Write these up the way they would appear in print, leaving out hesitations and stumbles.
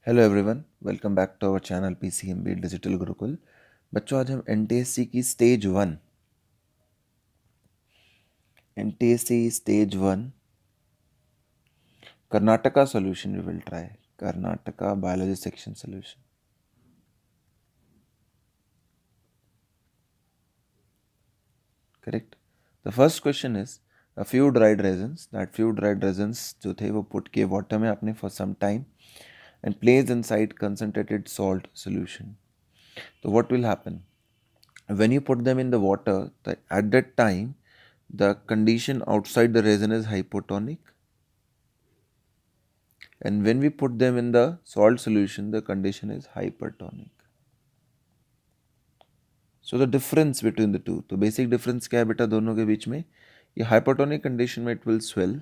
Hello everyone, welcome back to our channel PCMB digital Gurukul. बच्चों, आज हम NTSC stage 1 Karnataka solution we will try. Karnataka biology section solution. Correct. The first question is a few dried raisins जो थे वो put किए water में आपने for some time and place inside concentrated salt solution. तो what will happen when you put them in the water, at that time the condition outside the resin is hypotonic, and when we put them in the salt solution the condition is hypertonic. So the difference between the two, तो basic difference क्या है बेटा दोनों के बीच में? ये hypertonic condition में it will swell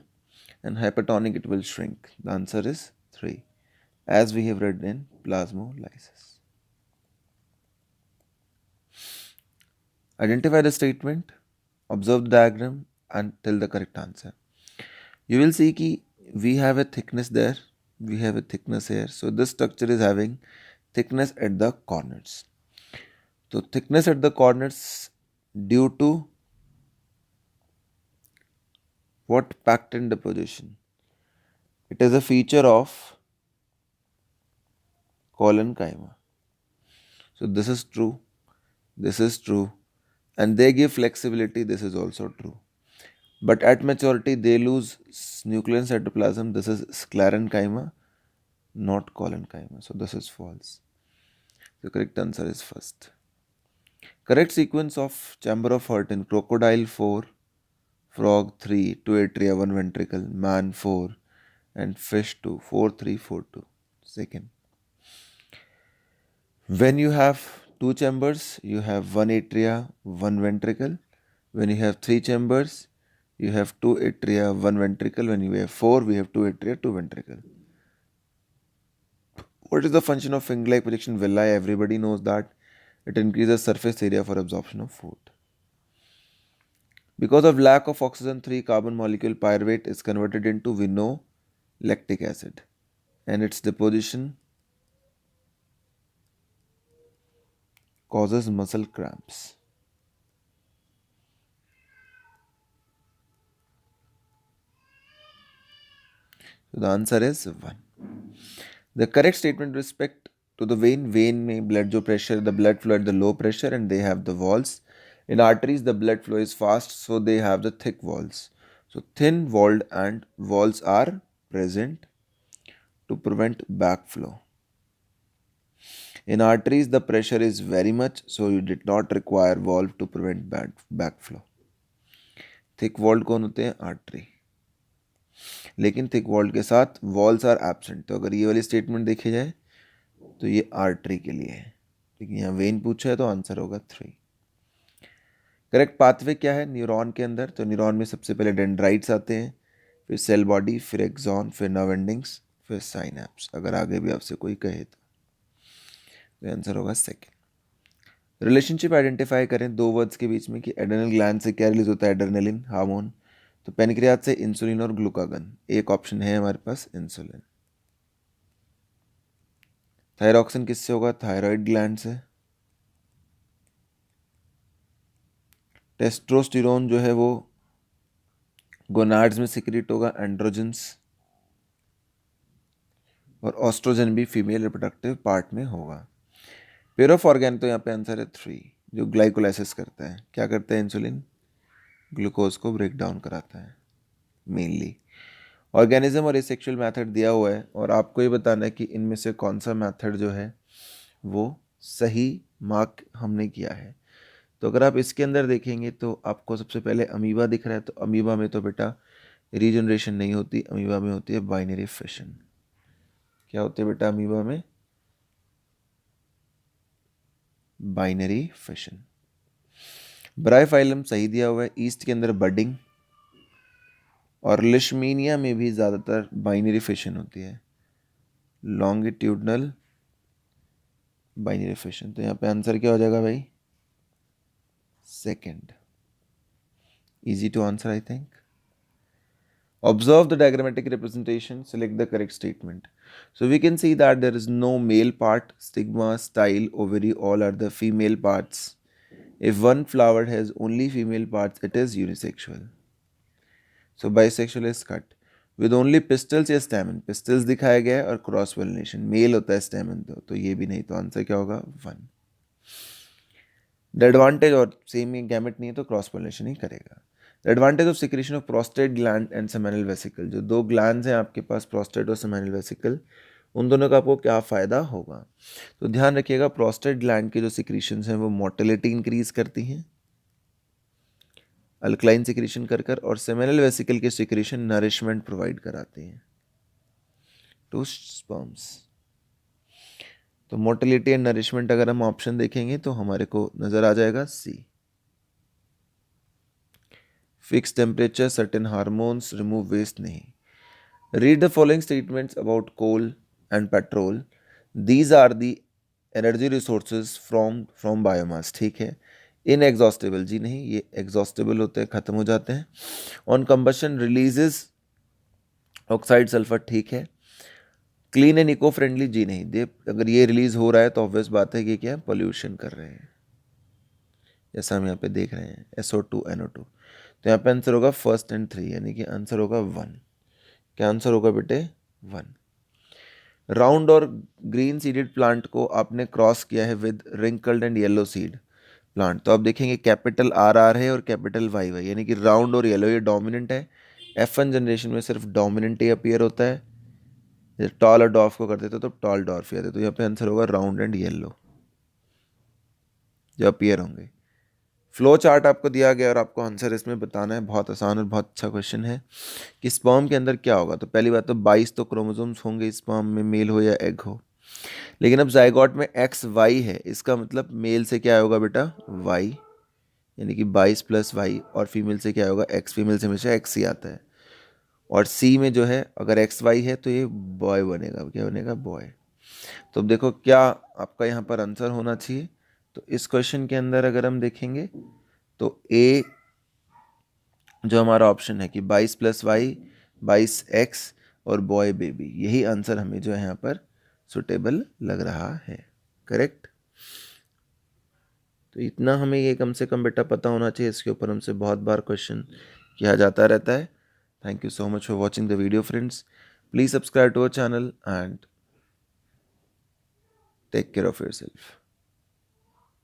and hypertonic it will shrink. The answer is 3 as we have read in plasmolysis. Identify the statement, observe the diagram and tell the correct answer. You will see कि we have a thickness there, we have a thickness here. So this structure is having thickness at the corners. So thickness at the corners due to what? Pactin deposition. It is a feature of collenchyma. So this is true, and they give flexibility. This is also true. But at maturity they lose nuclear cytoplasm. This is sclerenchyma, not collenchyma. So this is false. The correct answer is first. Correct sequence of chamber of heart in crocodile 4, frog 3, 2 atria, 1 ventricle, man 4, and fish 2, 4, 3, 4, 2. Second. When you have 2 chambers, you have 1 atria, 1 ventricle. When you have 3 chambers, you have 2 atria, 1 ventricle. When you have 4, we have 2 atria, 2 ventricle. What is the function of finger-like projection villi? Everybody knows that it increases surface area for absorption of food. Because of lack of oxygen, 3-carbon molecule pyruvate is converted into we know lactic acid, and its deposition causes muscle cramps. So the answer is 1. The correct statement with respect to the vein में blood जो pressure, the blood flow at the low pressure and they have the walls. In arteries the blood flow is fast, so they have the thick walls. So thin walled and walls are present to prevent backflow. In arteries the pressure is very much, so you did not require valve to prevent backflow. Thick walled कौन होते हैं? Artery. लेकिन thick walled के साथ walls are absent. तो अगर ये वाली स्टेटमेंट देखी जाए तो ये आर्टरी के लिए है, लेकिन यहाँ वेन पूछा है तो आंसर होगा 3. करेक्ट पाथवे क्या है न्यूरॉन के अंदर? तो न्यूरॉन में सबसे पहले डेंड्राइट्स आते हैं, फिर सेल बॉडी, फिर एक्सॉन, फिर नर्व एंडिंग्स, फिर साइनैप्स. अगर आगे भी आपसे कोई कहे तो आंसर होगा 2. रिलेशनशिप आइडेंटिफाई करें दो वर्ड्स के बीच में कि एड्रेनल ग्लैंड से क्या रिलीज होता है? Adrenaline hormone. तो पेनक्रियाज से इंसुलिन और ग्लूकागन. एक ऑप्शन है हमारे पास इंसुलिन. थायरॉक्सिन किससे होगा? थायराइड ग्लैंड से. टेस्टोस्टेरोन जो है वो गोनाड्स में सिक्रेट होगा, एंड्रोजन्स. और ऑस्ट्रोजन भी फीमेल रिप्रोडक्टिव पार्ट में होगा. पेयर ऑफ ऑर्गेन, तो यहाँ पे आंसर है 3. जो ग्लाइकोलाइसिस करता है, क्या करता है? इंसुलिन ग्लूकोज को ब्रेक डाउन कराता है मेनली. ऑर्गेनिज्म और एसेक्सुअल मेथड दिया हुआ है और आपको ये बताना है कि इनमें से कौन सा मेथड जो है वो सही मार्क हमने किया है. तो अगर आप इसके अंदर देखेंगे तो आपको सबसे पहले अमीबा दिख रहा है. तो अमीबा में तो बेटा रीजनरेशन नहीं होती, अमीबा में होती है बाइनरी फिशन. क्या होते हैं बेटा अमीबा में? Binary fission. ब्राइफाइलम सही दिया हुआ है. ईस्ट के अंदर बडिंग, और लिशमीनिया में भी ज़्यादातर बाइनरी फिशन होती है, लॉन्गिट्यूडनल बाइनरी फिशन. तो यहाँ पे आंसर क्या हो जाएगा भाई? 2. Easy to answer I think. Observe the diagrammatic representation, select the correct statement. So we can see that there is no male part, stigma, style, ovary, all are the female parts. If one flower has only female parts, it is unisexual. So bisexual is cut. With only pistils या stamen, pistils दिखाया गया है और cross pollination, mail होता है stamen तो ये भी नहीं, तो आंसर क्या होगा 1. द एडवांटेज और सेम गैमेट नहीं है तो क्रॉस पोलिनेशन ही करेगा. The advantage of secretion of prostate gland and seminal vesicle, जो दो ग्लैंड्स हैं आपके पास प्रोस्टेट और सेमिनल वेसिकल, उन दोनों का आपको क्या फ़ायदा होगा. तो ध्यान रखिएगा प्रोस्टेट ग्लैंड के जो सिक्रीशंस हैं वो मोटिलिटी इंक्रीज करती हैं अल्कलाइन सिक्रीशन कर और सेमिनल वेसिकल के सिक्रीशन नरिशमेंट प्रोवाइड कराते हैं टू स्पर्म्स. तो मोटिलिटी एंड नरिशमेंट अगर हम ऑप्शन देखेंगे तो हमारे को नजर आ जाएगा C. Fix temperature, certain hormones, remove waste नहीं. Read the following statements about coal and petrol. These are the energy resources from biomass. ठीक है. इनएग्जॉस्टेबल जी नहीं, ये एग्जॉस्टेबल होते हैं, खत्म हो जाते हैं. On combustion releases oxide sulphur. ठीक है. क्लीन एंड इको फ्रेंडली जी नहीं, दे अगर ये रिलीज हो रहा है तो ऑब्वियस बात है कि क्या पोल्यूशन कर रहे हैं, जैसा हम यहाँ पे देख रहे हैं SO2 NO2. तो यहाँ पे आंसर होगा फर्स्ट एंड 3, यानी कि आंसर होगा 1. क्या आंसर होगा बेटे 1. राउंड और ग्रीन सीडेड प्लांट को आपने क्रॉस किया है with wrinkled and yellow seed plant. तो आप देखेंगे कैपिटल RR है और कैपिटल YY, यानी कि राउंड और येलो ये डोमिनेंट है. F1 जनरेशन में सिर्फ डोमिनेंट ही अपीयर होता है. जब टॉल और डॉर्फ को कर देते तो टॉल डॉर्फ आते. तो यहाँ पे आंसर होगा राउंड एंड येलो जो अपीयर होंगे. फ्लो चार्ट आपको दिया गया और आपको आंसर इसमें बताना है. बहुत आसान और बहुत अच्छा क्वेश्चन है कि स्पर्म के अंदर क्या होगा. तो पहली बात तो 22 तो क्रोमोसोम्स होंगे स्पर्म में, मेल हो या एग हो. लेकिन अब जाइगोट में XY है, इसका मतलब मेल से क्या होगा बेटा Y, यानी कि 22 + Y, और फीमेल से क्या होगा X. फीमेल से हमेशा X ही आता है. और C में जो है अगर XY है तो ये बॉय बनेगा. क्या बनेगा बॉय. तो अब देखो क्या आपका यहाँ पर आंसर होना चाहिए. तो इस क्वेश्चन के अंदर अगर हम देखेंगे तो A जो हमारा ऑप्शन है कि 22 + Y 22X और बॉय बेबी, यही आंसर हमें जो है यहाँ पर सुटेबल लग रहा है. करेक्ट. तो इतना हमें ये कम से कम बेटा पता होना चाहिए. इसके ऊपर हमसे बहुत बार क्वेश्चन किया जाता रहता है. Thank you so much for watching the video friends. Please subscribe to our channel and take care of yourself.